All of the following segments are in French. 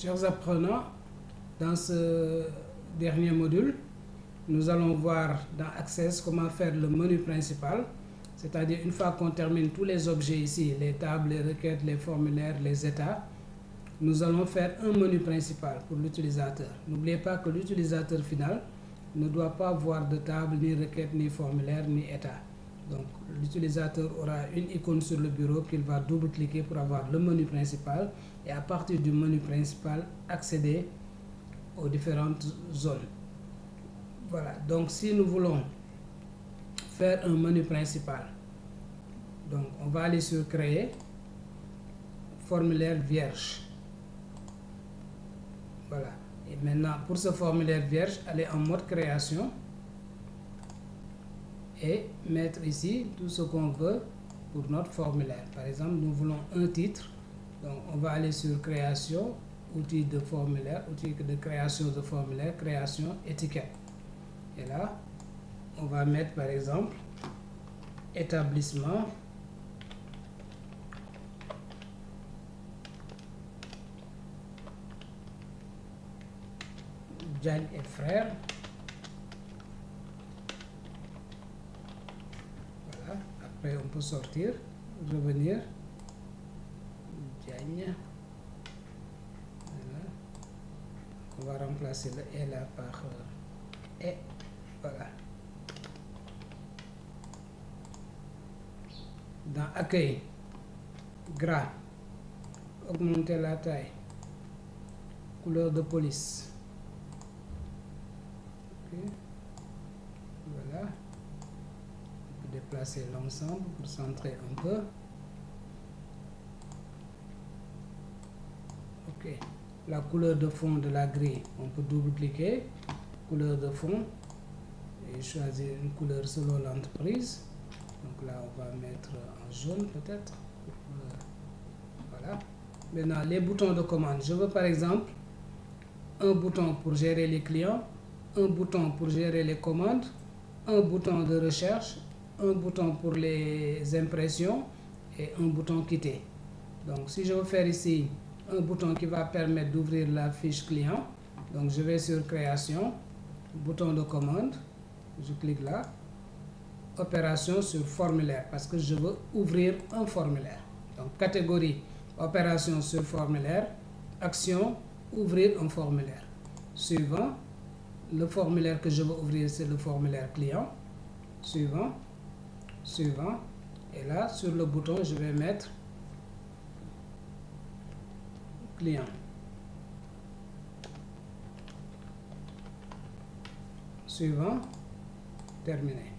Chers apprenants, dans ce dernier module, nous allons voir dans Access comment faire le menu principal, c'est-à-dire une fois qu'on termine tous les objets ici, les tables, les requêtes, les formulaires, les états, nous allons faire un menu principal pour l'utilisateur. N'oubliez pas que l'utilisateur final ne doit pas voir de table, ni requête, ni formulaire, ni état. Donc l'utilisateur aura une icône sur le bureau qu'il va double-cliquer pour avoir le menu principal et à partir du menu principal accéder aux différentes zones. Voilà, donc si nous voulons faire un menu principal, donc on va aller sur créer, formulaire vierge. Voilà, et maintenant pour ce formulaire vierge, aller en mode création et mettre ici tout ce qu'on veut pour notre formulaire. Par exemple, nous voulons un titre, donc on va aller sur création, outil de formulaire, outil de création de formulaire, création, étiquette. Et là, on va mettre par exemple établissement Diagne et frères. Voilà, après on peut sortir, revenir, Diagne. Voilà. On va remplacer le et là par et. Voilà. Dans accueil, gras, augmenter la taille, couleur de police. Okay. Voilà. On peut déplacer l'ensemble pour centrer un peu. Ok. La couleur de fond de la grille, on peut double-cliquer. Couleur de fond. Et choisir une couleur selon l'entreprise. Donc là, on va mettre en jaune peut-être. Voilà. Maintenant, les boutons de commande. Je veux par exemple un bouton pour gérer les clients, un bouton pour gérer les commandes, un bouton de recherche, un bouton pour les impressions et un bouton quitter. Donc si je veux faire ici un bouton qui va permettre d'ouvrir la fiche client, donc je vais sur création, bouton de commande, je clique là, opération sur formulaire parce que je veux ouvrir un formulaire. Donc catégorie, opération sur formulaire, action, ouvrir un formulaire. Suivant, le formulaire que je veux ouvrir, c'est le formulaire client. Suivant, suivant, et là sur le bouton, je vais mettre client. Suivant, terminé.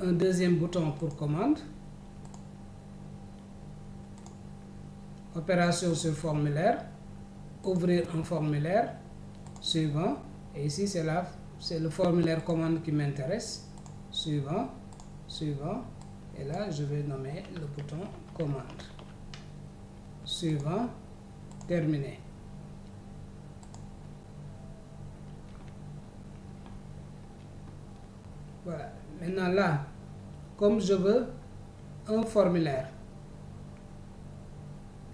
Un deuxième bouton pour commande. Opération sur formulaire. Ouvrir un formulaire. Suivant. Et ici, c'est le formulaire commande qui m'intéresse. Suivant. Suivant. Et là, je vais nommer le bouton commande. Suivant. Terminé. Voilà. Maintenant là, comme je veux un formulaire,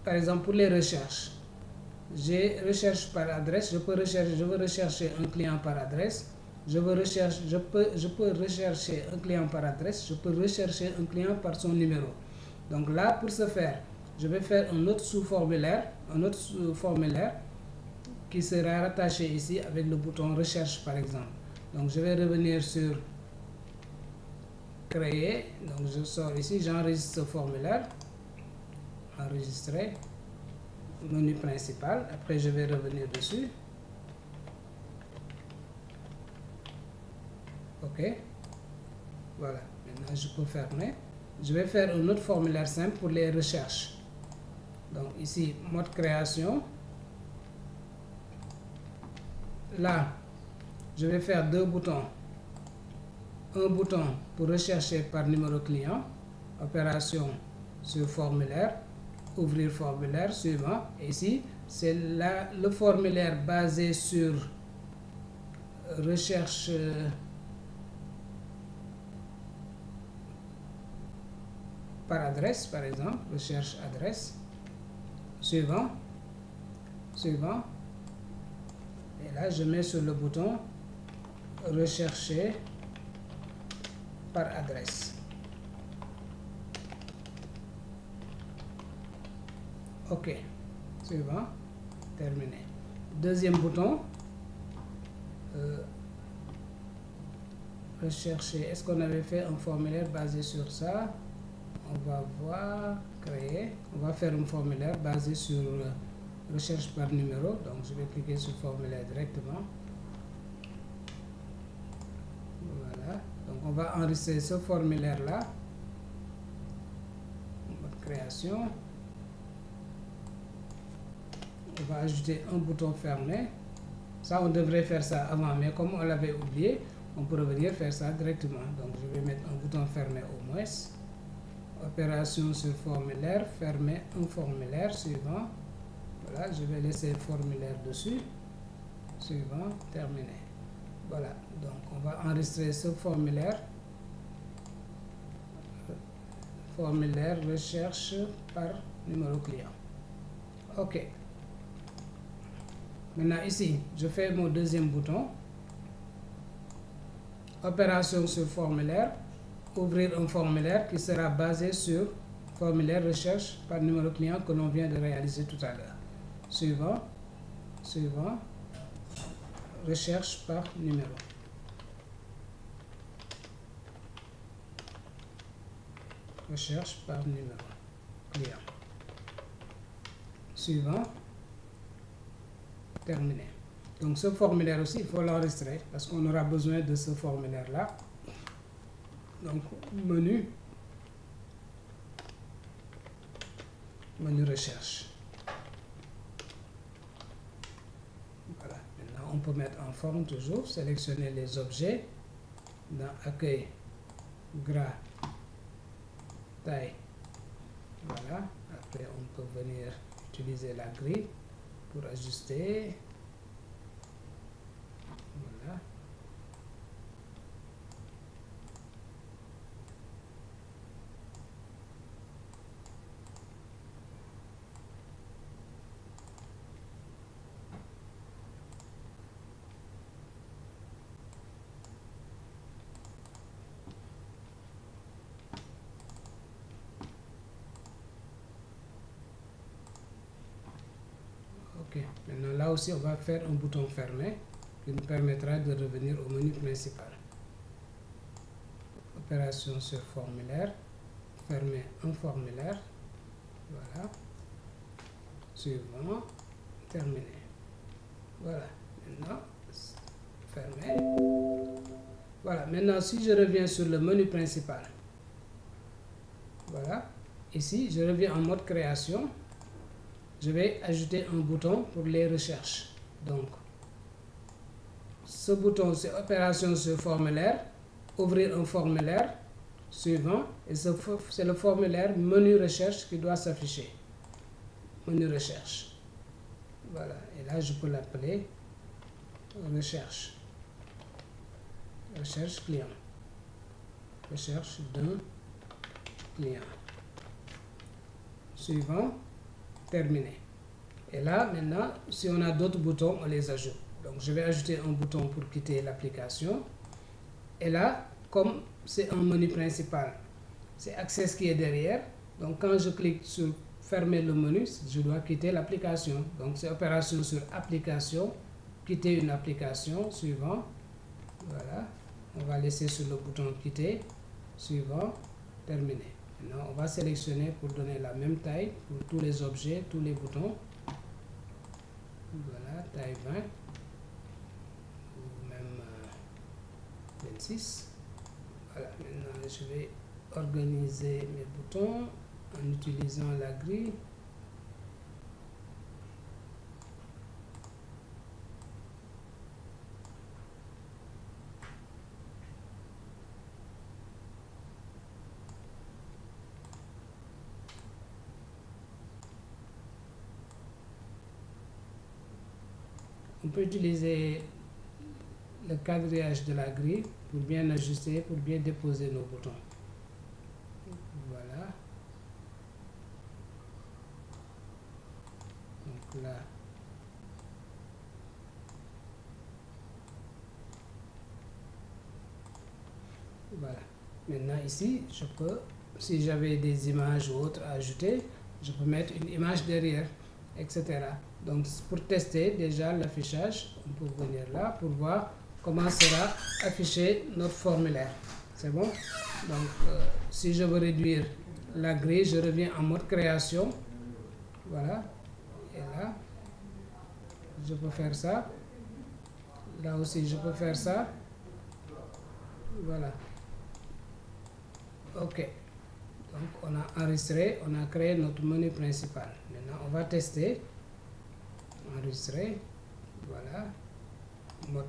par exemple pour les recherches, j'ai recherche par adresse, je veux rechercher un client par adresse, je peux rechercher un client par adresse, je peux rechercher un client par son numéro. Donc là, pour ce faire, je vais faire un autre sous-formulaire, qui sera rattaché ici avec le bouton recherche par exemple. Donc je vais revenir sur créer, donc je sors ici, j'enregistre ce formulaire, enregistrer, menu principal, après je vais revenir dessus, ok, voilà, maintenant je peux fermer, je vais faire un autre formulaire simple pour les recherches, donc ici, mode création, là, je vais faire deux boutons, un bouton pour rechercher par numéro client, opération sur formulaire, ouvrir formulaire, suivant. Et ici, c'est là le formulaire basé sur recherche par adresse, par exemple, recherche adresse, suivant, suivant, là, je mets sur le bouton rechercher par adresse. OK. Suivant. Terminé. Deuxième bouton. Rechercher. Est-ce qu'on avait fait un formulaire basé sur ça? On va voir. Créer. On va faire un formulaire basé sur recherche par numéro. Donc, je vais cliquer sur formulaire directement. Voilà. Donc, on va enregistrer ce formulaire-là. Création. On va ajouter un bouton fermé. Ça, on devrait faire ça avant, mais comme on l'avait oublié, on peut revenir faire ça directement. Donc, je vais mettre un bouton fermé au moins. Opération sur formulaire, fermer un formulaire, suivant. Voilà, je vais laisser formulaire dessus. Suivant, terminé. Voilà, donc on va enregistrer ce formulaire. Formulaire recherche par numéro client. OK. Maintenant ici, je fais mon deuxième bouton. Opération sur formulaire. Ouvrir un formulaire qui sera basé sur formulaire recherche par numéro client que l'on vient de réaliser tout à l'heure. Suivant. Suivant. Recherche par numéro. Recherche par numéro. Client. Suivant. Terminé. Donc ce formulaire aussi, il faut l'enregistrer parce qu'on aura besoin de ce formulaire-là. Donc menu. Menu recherche. Voilà. Maintenant, on peut mettre en forme toujours, sélectionner les objets dans accueil, gras, taille. Voilà. Après, on peut venir utiliser la grille pour ajuster. Voilà. OK. Maintenant, là aussi, on va faire un bouton fermé qui nous permettra de revenir au menu principal. Opération sur formulaire. Fermer un formulaire. Voilà. Suivant. Terminé. Voilà. Maintenant, fermé. Voilà. Maintenant, si je reviens sur le menu principal. Voilà. Ici, je reviens en mode création. Je vais ajouter un bouton pour les recherches. Donc, ce bouton, c'est opération sur formulaire, ouvrir un formulaire, suivant, et c'est le formulaire menu recherche qui doit s'afficher. Menu recherche. Voilà, et là, je peux l'appeler recherche. Recherche client. Recherche d'un client. Suivant. Terminé. Et là, maintenant, si on a d'autres boutons, on les ajoute. Donc, je vais ajouter un bouton pour quitter l'application. Et là, comme c'est un menu principal, c'est Access qui est derrière. Donc, quand je clique sur fermer le menu, je dois quitter l'application. Donc, c'est opération sur application, quitter une application, suivant. Voilà. On va laisser sur le bouton quitter, suivant, terminé. Maintenant, on va sélectionner pour donner la même taille pour tous les objets, tous les boutons. Voilà, taille 20 ou même 26. Voilà, maintenant je vais organiser mes boutons en utilisant la grille. On peut utiliser le quadrillage de la grille pour bien ajuster, pour bien déposer nos boutons. Voilà. Donc là, Voilà. Maintenant ici, je peux, si j'avais des images ou autres à ajouter, je peux mettre une image derrière, etc. Donc pour tester déjà l'affichage, on peut venir là pour voir comment sera affiché notre formulaire. C'est bon? Donc si je veux réduire la grille, je reviens en mode création. Voilà. Et là, je peux faire ça. Là aussi, je peux faire ça. Voilà. Ok. Donc, on a enregistré, on a créé notre menu principal. Maintenant, on va tester. Enregistrer. Voilà. Mode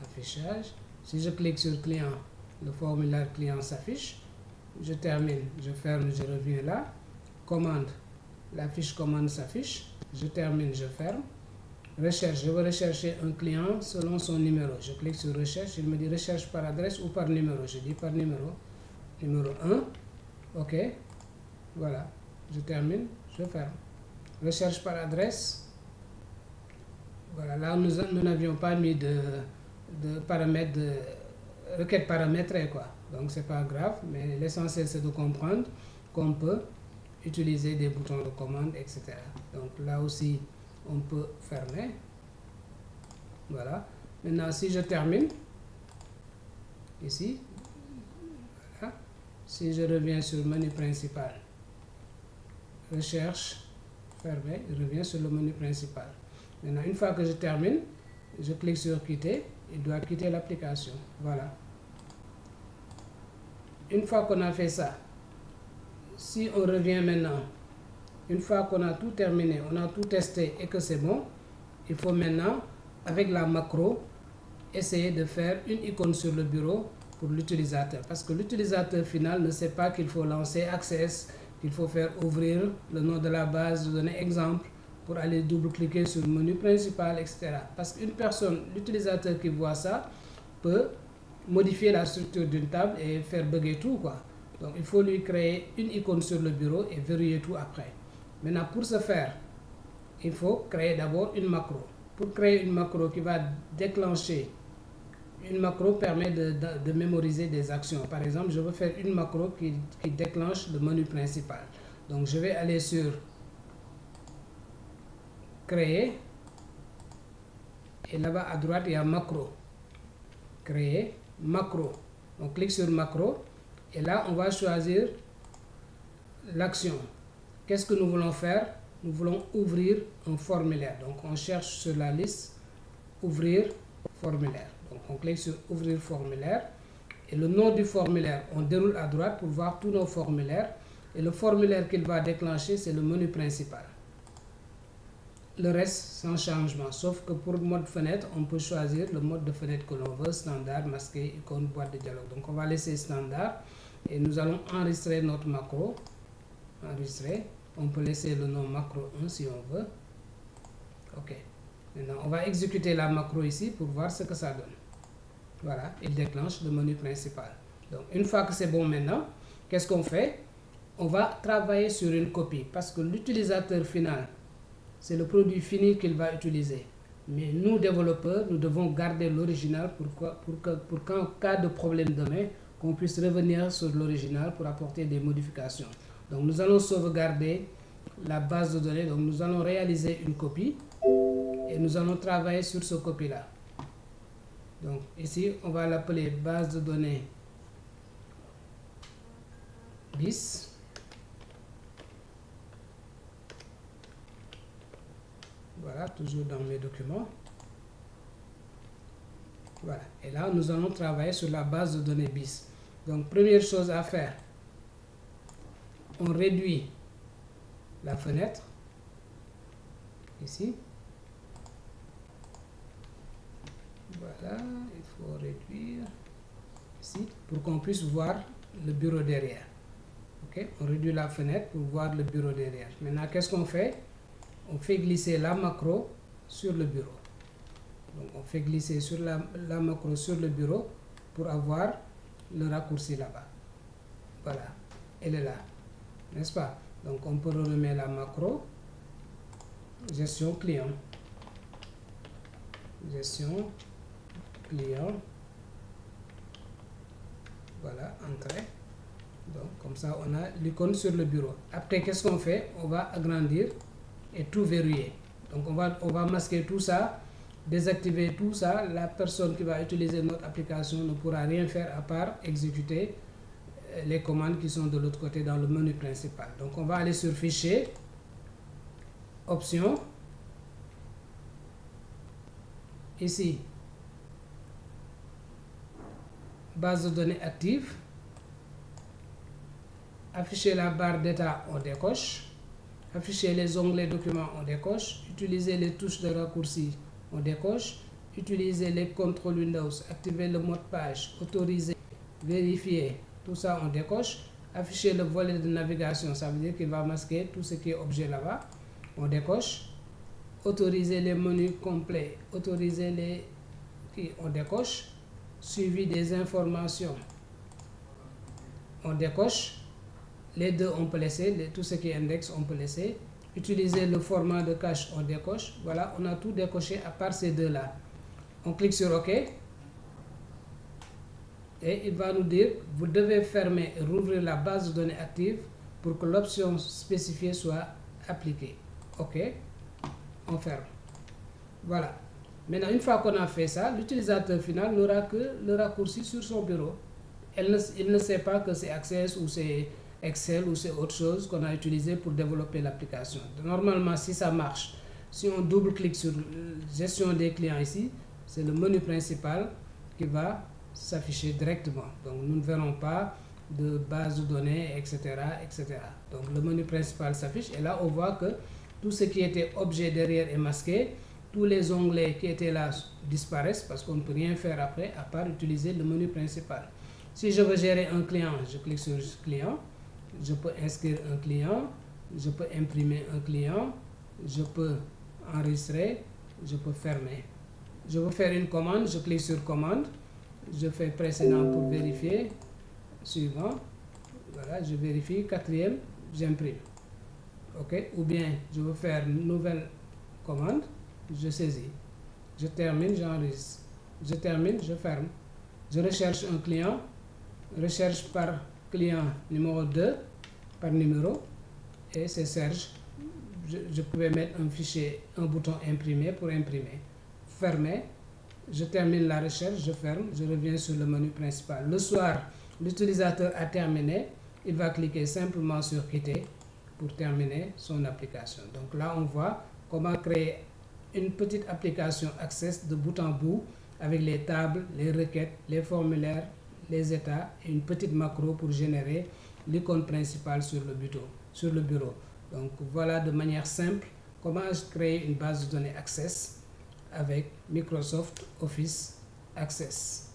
affichage. Si je clique sur client, le formulaire client s'affiche. Je termine, je ferme, je reviens là. Commande. La fiche commande s'affiche. Je termine, je ferme. Recherche, je veux rechercher un client selon son numéro. Je clique sur recherche, il me dit recherche par adresse ou par numéro. Je dis par numéro. Numéro 1. OK. Voilà. Je termine, je ferme. Recherche par adresse. Voilà, là nous n'avions pas mis de paramètres, de requête paramétrée quoi. Donc c'est pas grave, mais l'essentiel c'est de comprendre qu'on peut utiliser des boutons de commande, etc. Donc là aussi, on peut fermer. Voilà. Maintenant, si je termine, ici, voilà. Si je reviens sur le menu principal, recherche, fermer, je reviens sur le menu principal. Maintenant, une fois que je termine, je clique sur quitter, il doit quitter l'application. Voilà. Une fois qu'on a fait ça, si on revient maintenant, une fois qu'on a tout terminé, on a tout testé et que c'est bon, il faut maintenant, avec la macro, essayer de faire une icône sur le bureau pour l'utilisateur. Parce que l'utilisateur final ne sait pas qu'il faut lancer Access, qu'il faut faire ouvrir le nom de la base de données exemple pour aller double-cliquer sur le menu principal, etc. Parce qu'une personne, l'utilisateur qui voit ça, peut modifier la structure d'une table et faire bugger tout, quoi. Donc, il faut lui créer une icône sur le bureau et verrouiller tout après. Maintenant, pour ce faire, il faut créer d'abord une macro. Pour créer une macro qui va déclencher, une macro permet de mémoriser des actions. Par exemple, je veux faire une macro qui déclenche le menu principal. Donc, je vais aller sur Créer. Et là-bas, à droite, il y a Macro. Créer, Macro. On clique sur Macro. Et là, on va choisir l'action. Qu'est-ce que nous voulons faire? Nous voulons ouvrir un formulaire. Donc, on cherche sur la liste Ouvrir formulaire. Donc, on clique sur Ouvrir formulaire. Et le nom du formulaire, on déroule à droite pour voir tous nos formulaires. Et le formulaire qu'il va déclencher, c'est le menu principal. Le reste, sans changement. Sauf que pour le mode fenêtre, on peut choisir le mode de fenêtre que l'on veut, standard, masqué, icône, boîte de dialogue. Donc, on va laisser standard. Et nous allons enregistrer notre macro. Enregistrer. On peut laisser le nom macro 1 si on veut. OK. Maintenant, on va exécuter la macro ici pour voir ce que ça donne. Voilà, il déclenche le menu principal. Donc, une fois que c'est bon maintenant, qu'est-ce qu'on fait? On va travailler sur une copie parce que l'utilisateur final, c'est le produit fini qu'il va utiliser. Mais nous, développeurs, nous devons garder l'original pour qu'en cas de problème demain, qu'on puisse revenir sur l'original pour apporter des modifications. Donc, nous allons sauvegarder la base de données. Donc, nous allons réaliser une copie et nous allons travailler sur ce copie-là. Donc, ici, on va l'appeler base de données BIS. Voilà, toujours dans mes documents. Voilà. Et là, nous allons travailler sur la base de données BIS. Donc, première chose à faire, on réduit la fenêtre. Ici. Voilà, il faut réduire ici pour qu'on puisse voir le bureau derrière. Ok, on réduit la fenêtre pour voir le bureau derrière. Maintenant, qu'est-ce qu'on fait? On fait glisser la macro sur le bureau. Donc, on fait glisser sur la macro sur le bureau pour avoir le raccourci là-bas. Voilà, elle est là, n'est-ce pas? Donc, on peut renommer la macro gestion client. Gestion client. Voilà, entrée. Donc comme ça on a l'icône sur le bureau. Après qu'est-ce qu'on fait? On va agrandir et tout verrouiller. Donc on va masquer tout ça, désactiver tout ça. La personne qui va utiliser notre application ne pourra rien faire à part exécuter les commandes qui sont de l'autre côté dans le menu principal. Donc on va aller sur Fichier, Options, ici Base de données active, afficher la barre d'état, on décoche, afficher les onglets documents, on décoche, utiliser les touches de raccourci, on décoche, utiliser les contrôles Windows, activer le mot de page, autoriser, vérifier, tout ça on décoche, afficher le volet de navigation, ça veut dire qu'il va masquer tout ce qui est objet là-bas, on décoche, autoriser les menus complets, autoriser les on décoche, suivi des informations, on décoche, les deux on peut laisser, tout ce qui est index on peut laisser, utiliser le format de cache on décoche, voilà on a tout décoché à part ces deux là. On clique sur OK et il va nous dire vous devez fermer et rouvrir la base de données active pour que l'option spécifiée soit appliquée. OK, on ferme. Voilà. Maintenant, une fois qu'on a fait ça, l'utilisateur final n'aura que le raccourci sur son bureau. Il ne sait pas que c'est Access ou c'est Excel ou c'est autre chose qu'on a utilisé pour développer l'application. Normalement, si ça marche, si on double-clique sur gestion des clients ici, c'est le menu principal qui va s'afficher directement. Donc, nous ne verrons pas de base de données, etc., etc. Donc, le menu principal s'affiche et là, on voit que tout ce qui était objet derrière est masqué. Tous les onglets qui étaient là disparaissent parce qu'on ne peut rien faire après à part utiliser le menu principal. Si je veux gérer un client, je clique sur client, je peux inscrire un client, je peux imprimer un client, je peux enregistrer, je peux fermer. Je veux faire une commande, je clique sur commande, je fais précédent pour vérifier, suivant, voilà, je vérifie, quatrième, j'imprime. OK, ou bien je veux faire une nouvelle commande, je saisis, je termine, j'enregistre, je termine, je ferme, je recherche un client, recherche par client numéro 2 par numéro et c'est Serge. Je pouvais mettre un fichier, un bouton imprimer pour imprimer, fermer, je termine la recherche, je ferme, je reviens sur le menu principal. Le soir, l'utilisateur a terminé, il va cliquer simplement sur quitter pour terminer son application. Donc là on voit comment créer une petite application Access de bout en bout avec les tables, les requêtes, les formulaires, les états et une petite macro pour générer l'icône principale sur le bureau. Donc voilà de manière simple comment créer une base de données Access avec Microsoft Office Access.